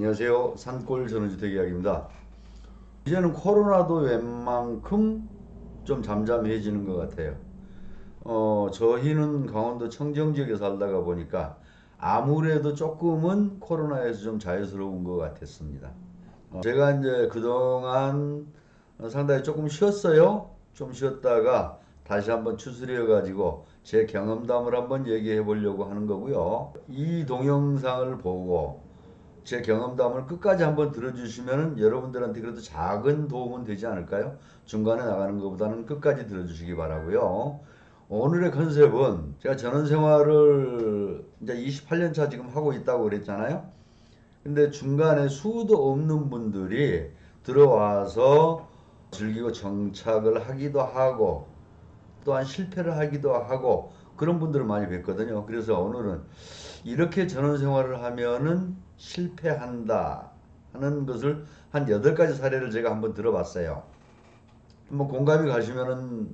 안녕하세요. 산골 전원주택 이야기입니다. 이제는 코로나도 웬만큼 좀 잠잠해지는 것 같아요. 저희는 강원도 청정 지역에 살다가 보니까 아무래도 조금은 코로나에서 좀 자유스러운 것 같았습니다. 제가 이제 그동안 상당히 조금 쉬었어요. 좀 쉬었다가 다시 한번 추스려 가지고 제 경험담을 한번 얘기해 보려고 하는 거고요. 이 동영상을 보고 제 경험담을 끝까지 한번 들어주시면 여러분들한테 그래도 작은 도움은 되지 않을까요? 중간에 나가는 것보다는 끝까지 들어주시기 바라고요. 오늘의 컨셉은 제가 전원생활을 이제 28년 차 지금 하고 있다고 그랬잖아요. 근데 중간에 수도 없는 분들이 들어와서 즐기고 정착을 하기도 하고 또한 실패를 하기도 하고 그런 분들을 많이 뵀거든요. 그래서 오늘은 이렇게 전원생활을 하면은 실패한다 하는 것을 한 8가지 사례를 제가 한번 들어봤어요. 한번 공감이 가시면은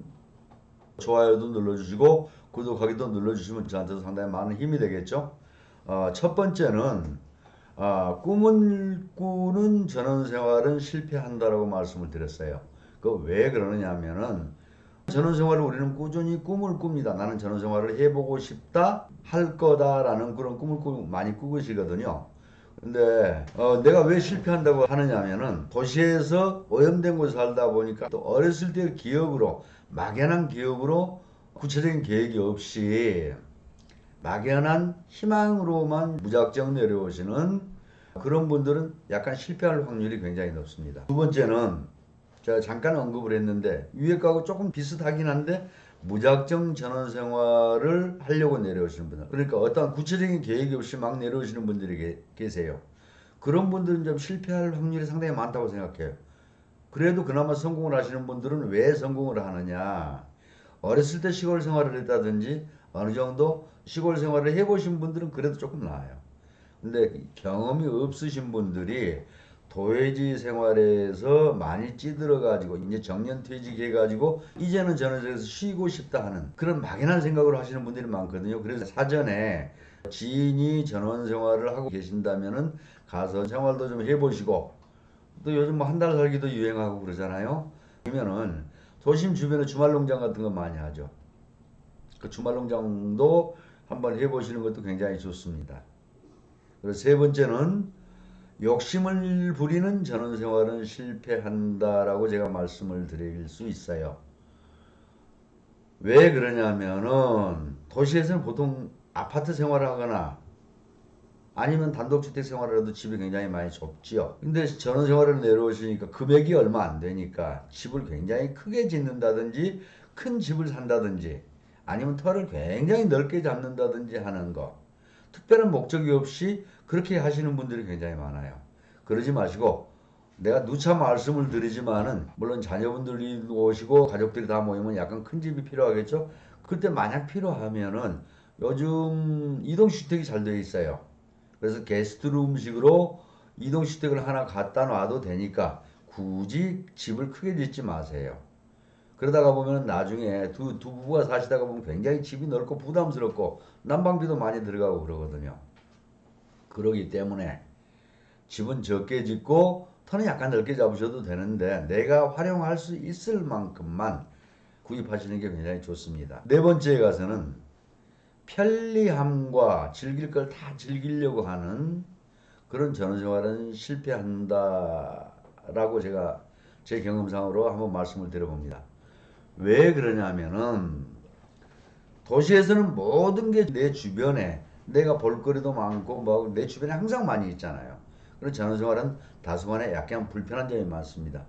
좋아요도 눌러주시고 구독하기도 눌러주시면 저한테도 상당히 많은 힘이 되겠죠. 첫 번째는 꿈을 꾸는 전원생활은 실패한다라고 말씀을 드렸어요. 그 왜 그러느냐 하면은 전원생활을 우리는 꾸준히 꿈을 꿉니다. 나는 전원생활을 해보고 싶다, 할 거다라는 그런 꿈을 많이 꾸고 계시거든요. 근데 내가 왜 실패한다고 하느냐면은 도시에서 오염된 곳에 살다 보니까 또 어렸을 때 기억으로 막연한 기억으로 구체적인 계획이 없이 막연한 희망으로만 무작정 내려오시는 그런 분들은 약간 실패할 확률이 굉장히 높습니다. 두 번째는 제가 잠깐 언급을 했는데 위에 거하고 조금 비슷하긴 한데 무작정 전원생활을 하려고 내려오시는 분들, 그러니까 어떤 구체적인 계획이 없이 막 내려오시는 분들이 계세요. 그런 분들은 좀 실패할 확률이 상당히 많다고 생각해요. 그래도 그나마 성공을 하시는 분들은 왜 성공을 하느냐, 어렸을 때 시골 생활을 했다든지 어느 정도 시골 생활을 해보신 분들은 그래도 조금 나아요. 근데 경험이 없으신 분들이 도회지 생활에서 많이 찌들어 가지고 이제 정년 퇴직해 가지고 이제는 저는 저기서 쉬고 싶다 하는 그런 막연한 생각으로 하시는 분들이 많거든요. 그래서 사전에 지인이 전원 생활을 하고 계신다면은 가서 생활도 좀 해보시고, 또 요즘 뭐 한 달 살기도 유행하고 그러잖아요. 그러면은 도심 주변에 주말 농장 같은 거 많이 하죠. 그 주말 농장도 한번 해보시는 것도 굉장히 좋습니다. 그리고 세 번째는 욕심을 부리는 전원생활은 실패한다라고 제가 말씀을 드릴 수 있어요. 왜 그러냐면은 도시에서는 보통 아파트 생활을 하거나 아니면 단독주택 생활을 해도 집이 굉장히 많이 좁지요. 근데 전원생활을 내려오시니까 금액이 얼마 안 되니까 집을 굉장히 크게 짓는다든지 큰 집을 산다든지 아니면 터를 굉장히 넓게 잡는다든지 하는 거, 특별한 목적이 없이 그렇게 하시는 분들이 굉장히 많아요. 그러지 마시고, 내가 누차 말씀을 드리지만은 물론 자녀분들이 오시고 가족들이 다 모이면 약간 큰 집이 필요하겠죠. 그때 만약 필요하면은 요즘 이동주택이 잘 되어 있어요. 그래서 게스트룸식으로 이동주택을 하나 갖다 놔도 되니까 굳이 집을 크게 짓지 마세요. 그러다가 보면 나중에 두 부부가 사시다가 보면 굉장히 집이 넓고 부담스럽고 난방비도 많이 들어가고 그러거든요. 그러기 때문에 집은 적게 짓고 터는 약간 넓게 잡으셔도 되는데 내가 활용할 수 있을 만큼만 구입하시는 게 굉장히 좋습니다. 네 번째에 가서는 편리함과 즐길 걸 다 즐기려고 하는 그런 전원생활은 실패한다라고 제가 제 경험상으로 한번 말씀을 드려봅니다. 왜 그러냐면은 도시에서는 모든 게 내 주변에 내가 볼거리도 많고 뭐 내 주변에 항상 많이 있잖아요. 그런 전원생활은 다소간에 약간 불편한 점이 많습니다.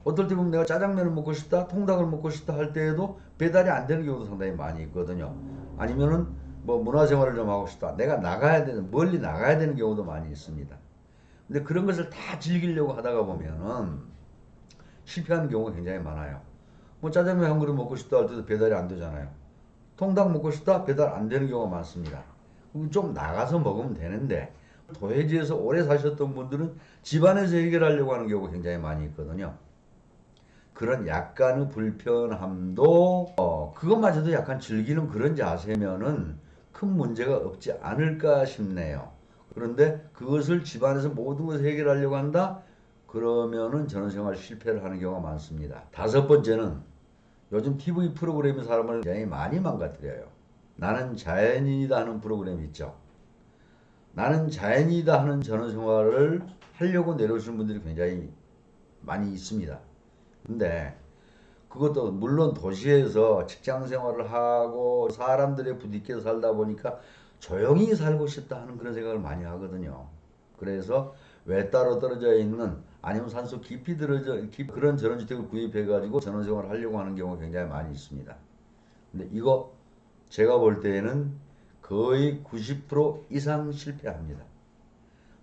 어떨 때 보면 내가 짜장면을 먹고 싶다, 통닭을 먹고 싶다 할 때에도 배달이 안 되는 경우도 상당히 많이 있거든요. 아니면은 뭐 문화생활을 좀 하고 싶다, 내가 나가야 되는, 멀리 나가야 되는 경우도 많이 있습니다. 근데 그런 것을 다 즐기려고 하다가 보면은 실패하는 경우가 굉장히 많아요. 뭐 짜장면 한 그릇 먹고 싶다 할 때도 배달이 안 되잖아요. 통닭 먹고 싶다 배달 안 되는 경우가 많습니다. 그럼 좀 나가서 먹으면 되는데 도해지에서 오래 사셨던 분들은 집안에서 해결하려고 하는 경우가 굉장히 많이 있거든요. 그런 약간의 불편함도 그것마저도 약간 즐기는 그런 자세면은 큰 문제가 없지 않을까 싶네요. 그런데 그것을 집안에서 모든 것을 해결하려고 한다? 그러면은 전원생활 실패를 하는 경우가 많습니다. 다섯 번째는 요즘 TV 프로그램이 사람을 굉장히 많이 망가뜨려요. 나는 자연인이다 하는 프로그램 있죠. 나는 자연이다 하는 전원생활을 하려고 내려오시는 분들이 굉장히 많이 있습니다. 근데 그것도 물론 도시에서 직장 생활을 하고 사람들에 부딪혀 살다 보니까 조용히 살고 싶다 하는 그런 생각을 많이 하거든요. 그래서 외따로 떨어져 있는 아니면 산속 깊이 그런 전원주택을 구입해 가지고 전원생활을 하려고 하는 경우가 굉장히 많이 있습니다. 근데 이거 제가 볼 때에는 거의 90% 이상 실패합니다.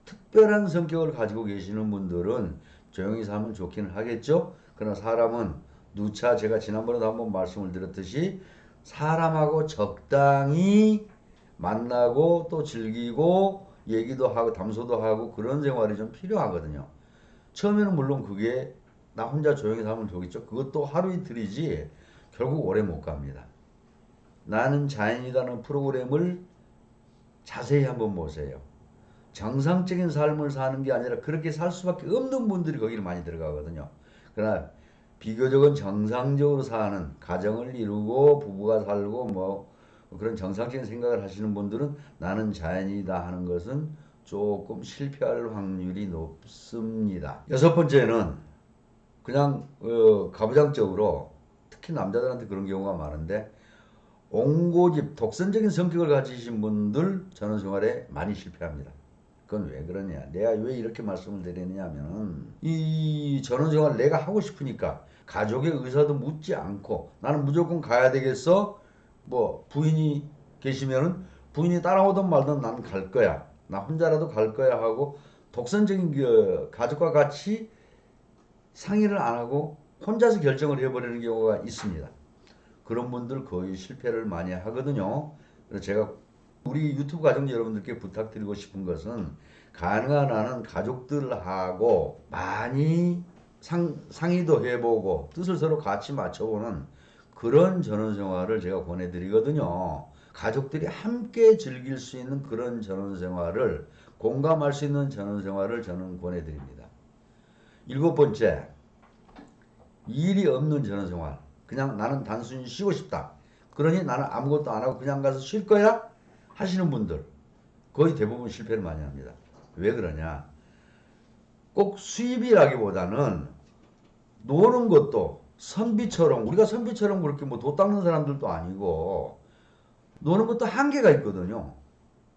특별한 성격을 가지고 계시는 분들은 조용히 살면 좋기는 하겠죠. 그러나 사람은 누차 제가 지난번에도 한번 말씀을 드렸듯이 사람하고 적당히 만나고 또 즐기고 얘기도 하고 담소도 하고 그런 생활이 좀 필요하거든요. 처음에는 물론 그게 나 혼자 조용히 살면 좋겠죠. 그것도 하루 이틀이지 결국 오래 못 갑니다. 나는 자연이라는 프로그램을 자세히 한번 보세요. 정상적인 삶을 사는 게 아니라 그렇게 살 수밖에 없는 분들이 거기를 많이 들어가거든요. 그러나 비교적은 정상적으로 사는 가정을 이루고 부부가 살고 뭐 그런 정상적인 생각을 하시는 분들은 나는 자연이다 하는 것은 조금 실패할 확률이 높습니다. 여섯 번째는 그냥 가부장적으로 특히 남자들한테 그런 경우가 많은데 옹고집 독선적인 성격을 가지신 분들 전원생활에 많이 실패합니다. 그건 왜 그러냐? 내가 왜 이렇게 말씀을 드리느냐 하면은 이 전원생활 내가 하고 싶으니까 가족의 의사도 묻지 않고 나는 무조건 가야 되겠어. 뭐 부인이 계시면은 부인이 따라오든 말든 나는 갈 거야. 나 혼자라도 갈 거야 하고 독선적인 그 가족과 같이 상의를 안 하고 혼자서 결정을 해버리는 경우가 있습니다. 그런 분들 거의 실패를 많이 하거든요. 그래서 제가 우리 유튜브 가족 여러분들께 부탁드리고 싶은 것은 가능한 한은 가족들하고 많이 상의도 해보고 뜻을 서로 같이 맞춰보는 그런 전원생활을 제가 권해드리거든요. 가족들이 함께 즐길 수 있는 그런 전원생활을 공감할 수 있는 전원생활을 저는 권해드립니다. 일곱 번째, 일이 없는 전원생활. 그냥 나는 단순히 쉬고 싶다. 그러니 나는 아무것도 안 하고 그냥 가서 쉴 거야? 하시는 분들 거의 대부분 실패를 많이 합니다. 왜 그러냐? 꼭 수입이라기보다는 노는 것도 선비처럼 우리가 선비처럼 그렇게 뭐 도 닦는 사람들도 아니고 노는 것도 한계가 있거든요.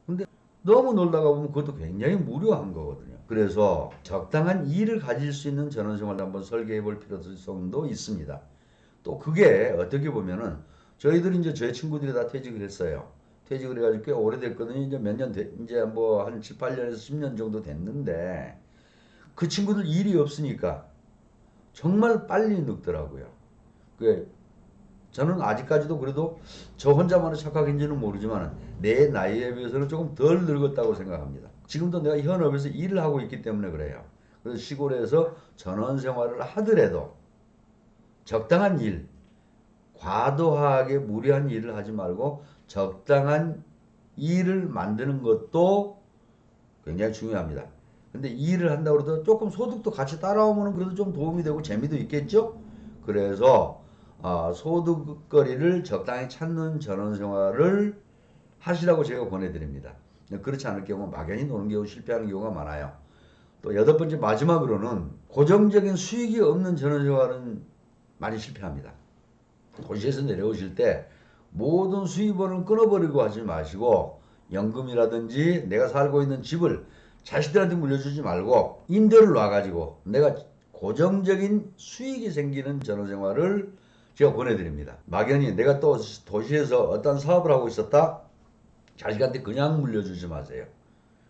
근데 너무 놀다가 보면 그것도 굉장히 무료한 거거든요. 그래서 적당한 일을 가질 수 있는 전원생활을 한번 설계해 볼 필요성도 있습니다. 또 그게 어떻게 보면은 저희들이 이제 저희 친구들이 다 퇴직을 했어요. 퇴직을 해가지고 꽤 오래됐거든요. 이제 몇 년, 이제 뭐 한 7, 8년에서 10년 정도 됐는데 그 친구들 일이 없으니까 정말 빨리 늙더라고요. 그 저는 아직까지도 그래도 저 혼자만의 착각인지는 모르지만 내 나이에 비해서는 조금 덜 늙었다고 생각합니다. 지금도 내가 현업에서 일을 하고 있기 때문에 그래요. 그래서 시골에서 전원 생활을 하더라도 적당한 일, 과도하게 무리한 일을 하지 말고 적당한 일을 만드는 것도 굉장히 중요합니다. 근데 일을 한다고 해도 조금 소득도 같이 따라오면 그래도 좀 도움이 되고 재미도 있겠죠? 그래서 소득거리를 적당히 찾는 전원생활을 하시라고 제가 권해드립니다. 그렇지 않을 경우 막연히 노는 경우 실패하는 경우가 많아요. 또 여덟 번째 마지막으로는 고정적인 수익이 없는 전원생활은 많이 실패합니다. 도시에서 내려오실 때 모든 수입원을 끊어버리고 하지 마시고 연금이라든지 내가 살고 있는 집을 자식들한테 물려주지 말고 임대를 놔가지고 내가 고정적인 수익이 생기는 전원생활을 제가 권해드립니다. 막연히 내가 또 도시에서 어떤 사업을 하고 있었다? 자식한테 그냥 물려주지 마세요.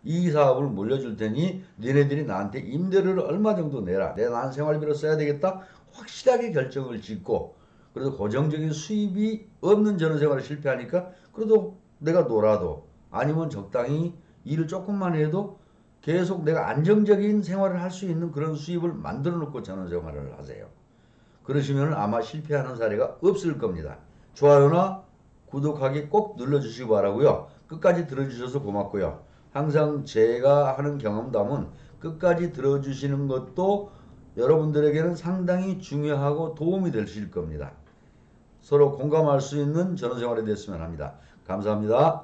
이 사업을 물려줄 테니 니네들이 나한테 임대료를 얼마 정도 내라. 내가 난 생활비로 써야 되겠다. 확실하게 결정을 짓고 그래도 고정적인 수입이 없는 전원생활을 실패하니까 그래도 내가 놀아도 아니면 적당히 일을 조금만 해도 계속 내가 안정적인 생활을 할 수 있는 그런 수입을 만들어 놓고 전원생활을 하세요. 그러시면 아마 실패하는 사례가 없을 겁니다. 좋아요나 구독하기 꼭 눌러주시기 바라고요. 끝까지 들어주셔서 고맙고요. 항상 제가 하는 경험담은 끝까지 들어주시는 것도 여러분들에게는 상당히 중요하고 도움이 되실 겁니다. 서로 공감할 수 있는 전원생활이 됐으면 합니다. 감사합니다.